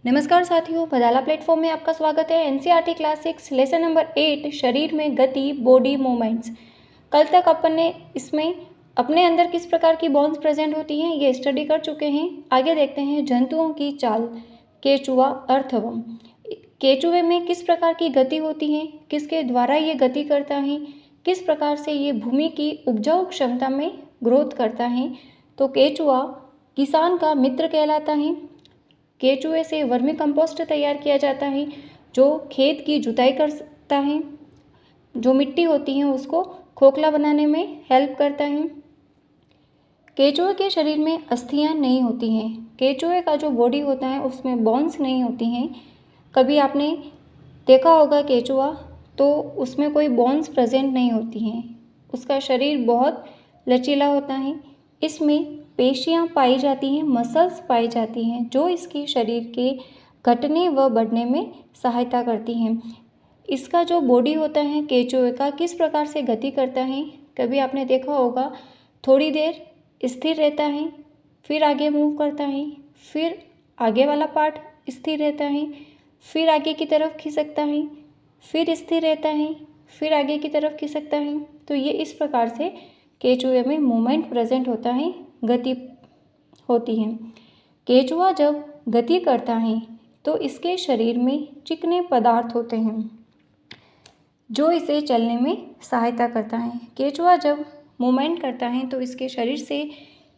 नमस्कार साथियों, पदाला प्लेटफॉर्म में आपका स्वागत है। एनसीईआरटी क्लास 6 लेसन नंबर 8 शरीर में गति बॉडी मूवमेंट्स। कल तक अपन ने इसमें अपने अंदर किस प्रकार की बोन्स प्रेजेंट होती हैं ये स्टडी कर चुके हैं। आगे देखते हैं जंतुओं की चाल। केचुआ अर्थवम। केचुए में किस प्रकार की गति होती है, किसके द्वारा ये गति करता है, किस प्रकार से ये भूमि की उपजाऊ क्षमता में ग्रोथ करता है। तो केचुआ किसान का मित्र कहलाता है। केचुए से वर्मी कंपोस्ट तैयार किया जाता है जो खेत की जुताई करता है, जो मिट्टी होती है उसको खोखला बनाने में हेल्प करता है। केचुए के शरीर में अस्थियां नहीं होती हैं। केचुए का जो बॉडी होता है उसमें बोन्स नहीं होती हैं। कभी आपने देखा होगा केचुआ तो उसमें कोई बोन्स प्रेजेंट नहीं होती हैं। उसका शरीर बहुत लचीला होता है। इसमें पेशियां पाई जाती हैं, मसल्स पाई जाती हैं जो इसके शरीर के घटने व बढ़ने में सहायता करती हैं। इसका जो बॉडी होता है केचुए का किस प्रकार से गति करता है, कभी आपने देखा होगा थोड़ी देर स्थिर रहता है, फिर आगे मूव करता है, फिर आगे वाला पार्ट स्थिर रहता है, फिर आगे की तरफ खिसकता है, फिर स्थिर रहता है, फिर आगे की तरफ खिसकता है। तो ये इस प्रकार से केचुए में मूवमेंट प्रेजेंट होता है, गति होती है। केचुआ जब गति करता है तो इसके शरीर में चिकने पदार्थ होते हैं जो इसे चलने में सहायता करता है। केचुआ जब मूवमेंट करता है तो इसके शरीर से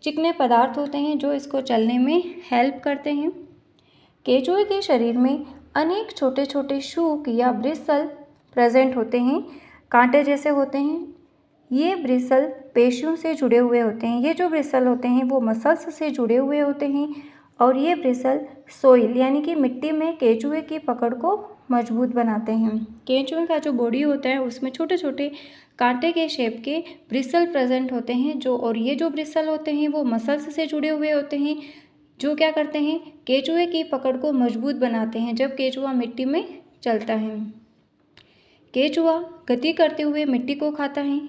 चिकने पदार्थ होते हैं जो इसको चलने में हेल्प करते हैं। केचुए के शरीर में अनेक छोटे छोटे शूक या ब्रिसल प्रेजेंट होते हैं, कांटे जैसे होते हैं। ये ब्रिसल पेशियों से जुड़े हुए होते हैं। ये जो ब्रिसल होते हैं वो मसल्स से जुड़े हुए होते हैं और ये ब्रिसल सोइल यानी कि मिट्टी में केचुए की पकड़ को मजबूत बनाते हैं। केचुए का जो बॉडी होता है उसमें छोटे छोटे कांटे के शेप के ब्रिसल प्रेजेंट होते हैं और ये जो ब्रिसल होते हैं वो मसल्स से जुड़े हुए होते हैं जो क्या करते हैं, केचुए की पकड़ को मजबूत बनाते हैं जब केचुआ मिट्टी में चलता है। केचुआ गति करते हुए मिट्टी को खाता है।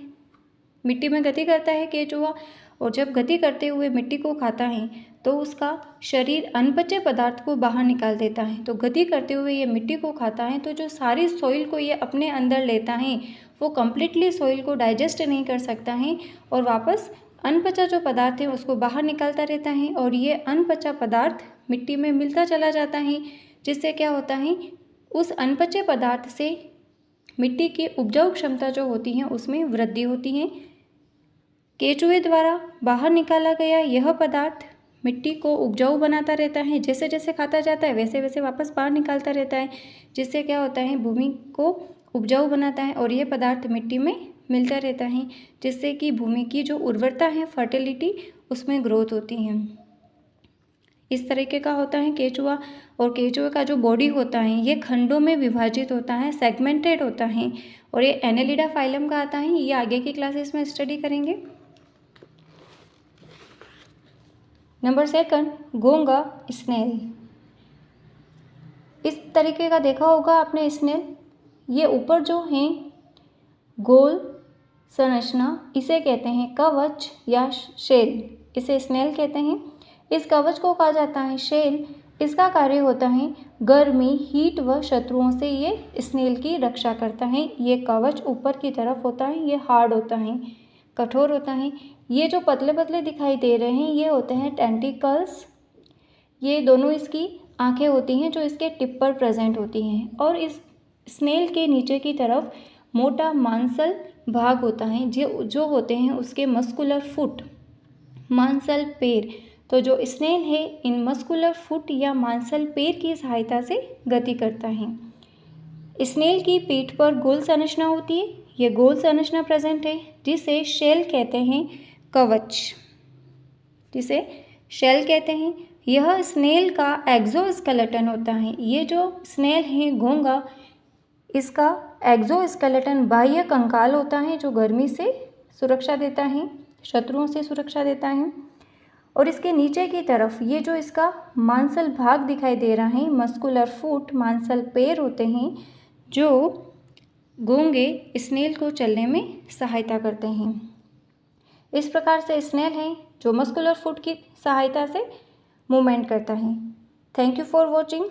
मिट्टी में गति करता है केचुआ और जब गति करते हुए मिट्टी को खाता है तो उसका शरीर अनपचे पदार्थ को बाहर निकाल देता है। तो गति करते हुए ये मिट्टी को खाता है तो जो सारी सॉइल को ये अपने अंदर लेता है वो कम्प्लीटली सॉइल को डाइजेस्ट नहीं कर सकता है और वापस अनपचा जो पदार्थ है उसको बाहर निकालता रहता है और ये अनपचा पदार्थ मिट्टी में मिलता चला जाता है जिससे क्या होता है, उस अनपचे पदार्थ से मिट्टी की उपजाऊ क्षमता जो होती है उसमें वृद्धि होती है। केचुए द्वारा बाहर निकाला गया यह पदार्थ मिट्टी को उपजाऊ बनाता रहता है। जैसे जैसे खाता जाता है वैसे वैसे वापस बाहर निकालता रहता है जिससे क्या होता है, भूमि को उपजाऊ बनाता है और ये पदार्थ मिट्टी में मिलता रहता है जिससे कि भूमि की जो उर्वरता है, फर्टिलिटी, उसमें ग्रोथ होती है। इस तरीके का होता है केचुआ। और केचुए का जो बॉडी होता है ये खंडों में विभाजित होता है, सेगमेंटेड होता है और ये एनेलिडा फाइलम का आता है। ये आगे की क्लासेस में स्टडी करेंगे। नंबर 2, घोंगा स्नेल। इस तरीके का देखा होगा आपने स्नेल। ये ऊपर जो है गोल संरचना इसे कहते हैं कवच या शेल, इसे स्नेल कहते हैं। इस कवच को कहा जाता है शेल। इसका कार्य होता है गर्मी, हीट व शत्रुओं से ये स्नेल की रक्षा करता है। ये कवच ऊपर की तरफ होता है, ये हार्ड होता है, कठोर होता है। ये जो पतले पतले दिखाई दे रहे हैं ये होते हैं टेंटिकल्स। ये दोनों इसकी आंखें होती हैं जो इसके टिप पर प्रेजेंट होती हैं और इस स्नेल के नीचे की तरफ मोटा मांसल भाग होता है जो होते हैं उसके मस्कुलर फुट, मांसल पैर। तो जो स्नेल है इन मस्कुलर फुट या मांसल पैर की सहायता से गति करता है। स्नेल की पीठ पर गोल संरचना होती है। ये गोल संरचना प्रेजेंट है जिसे शेल कहते हैं, कवच जिसे शेल कहते हैं। यह स्नेल का एक्सोस्केलेटन होता है। ये जो स्नेल है घोंगा, इसका एक्सोस्केलेटन बाह्य कंकाल होता है जो गर्मी से सुरक्षा देता है, शत्रुओं से सुरक्षा देता है। और इसके नीचे की तरफ ये जो इसका मांसल भाग दिखाई दे रहा है, मस्कुलर फुट, मांसल पैर होते हैं जो घोंगे स्नेल को चलने में सहायता करते हैं। इस प्रकार से स्नेल है जो मस्कुलर फुट की सहायता से मूवमेंट करता है। Thank you for watching.